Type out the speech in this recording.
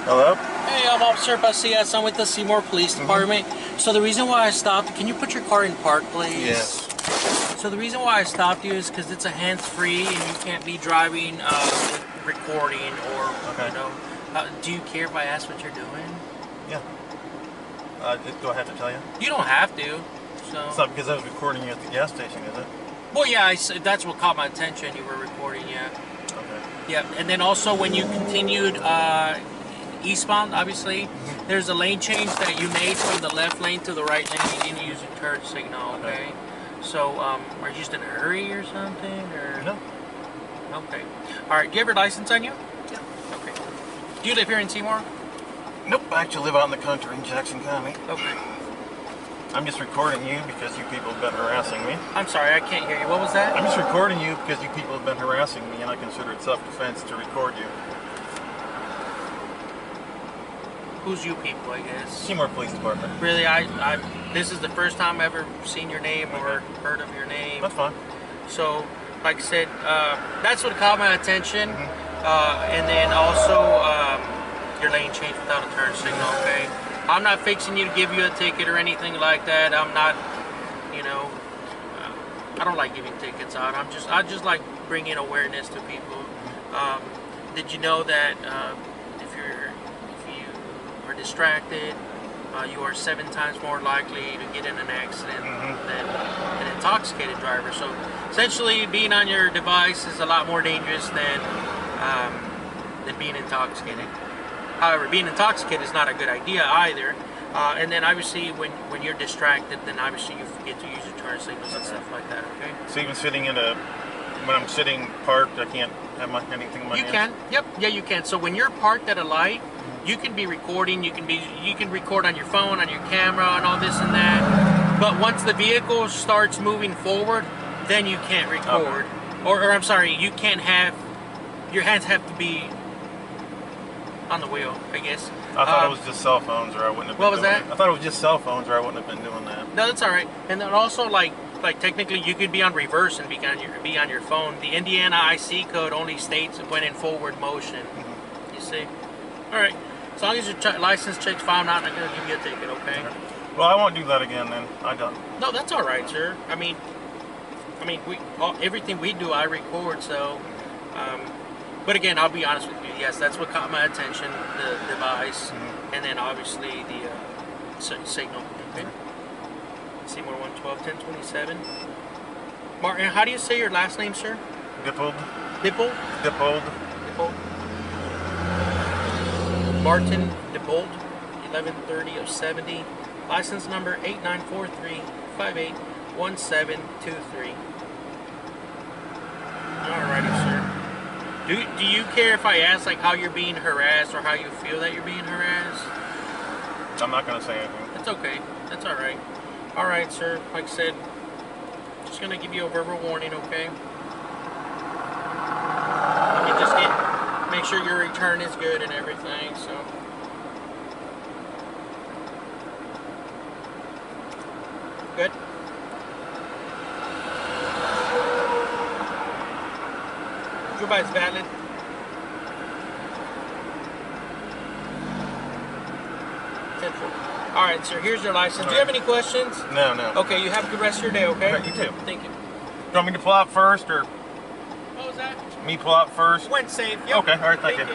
Hello? Hey, I'm Officer Pasillas. I'm with the Seymour Police Department. So the reason why I stopped, can you put your car in park, please? Yes. So the reason why I stopped you is because it's a hands-free and you can't be driving with recording or, Okay. you know. Do you care if I ask what you're doing? Yeah. Do I have to tell you? You don't have to. So. It's not because I was recording you at the gas station, is it? Well, yeah, that's what caught my attention. You were recording, yeah. Okay. Yeah, and then also when you continued eastbound, obviously, there's a lane change that you made from the left lane to the right lane. You didn't use your turn signal, okay? So, are you just in a hurry or something? Or? No. Okay. All right, do you have your license on you? Yeah. Okay. Do you live here in Seymour? Nope, I actually live out in the country in Jackson County. Okay. I'm just recording you because you people have been harassing me. I'm sorry, I can't hear you. What was that? I'm just recording you because you people have been harassing me and I consider it self-defense to record you. Who's you people, I guess? Seymour Police Department. Really, this is the first time I've ever seen your name or heard of your name. That's fine. So, like I said, that's what caught my attention. And then also, your lane change without a turn signal, okay? I'm not fixing you to give you a ticket or anything like that. I'm not, you know, I don't like giving tickets out. I just like bringing awareness to people. Did you know that if you are distracted, you are 7 times more likely to get in an accident than an intoxicated driver? So essentially, being on your device is a lot more dangerous than being intoxicated. However, being intoxicated is not a good idea either. And then obviously, when you're distracted, then obviously you forget to use your turn signals and stuff like that. Okay. So even sitting when I'm sitting parked, I can't have anything in my hands? You can. Yep. Yeah, you can. So when you're parked at a light, you can be recording. You can record on your phone, on your camera, and all this and that. But once the vehicle starts moving forward, then you can't record. Okay. Or I'm sorry, you can't have your hands have to be on the wheel, I guess. I thought it was just cell phones, or I wouldn't have been What was doing that? it. I thought it was just cell phones, or I wouldn't have been doing that. No, that's all right. And then also, like technically, you could be on reverse and be on your phone. The Indiana IC code only states when in forward motion. You see? All right. As long as your license checks fine, I'm not going to give you a ticket, okay? Well, I won't do that again then. I don't. No, that's all right, sir. I mean, everything we do, I record. So, but again, I'll be honest with you. Yes, that's what caught my attention, the device, and then obviously the signal. Okay. Seymour 112 1027. Martin, how do you say your last name, sir? Dippled. Dipple? Dippled. Dipple. Martin Dippold, 1130 of 70. License number 8943581723. Alrighty, sir. Do you care if I ask like how you're being harassed or how you feel that you're being harassed? I'm not going to say anything. That's okay. That's alright. Alright, sir. Like I said, just going to give you a verbal warning, okay? Let me just make sure your return is good and everything, so. Good? Your bike's valid. Alright, sir, here's your license. Do you have any questions? No, no. Okay, you have a good rest of your day, okay? Okay, you too. Thank you. Do you want me to pull out first, or What was that? me pull out first? Went safe. Yep. Okay, alright, thank you.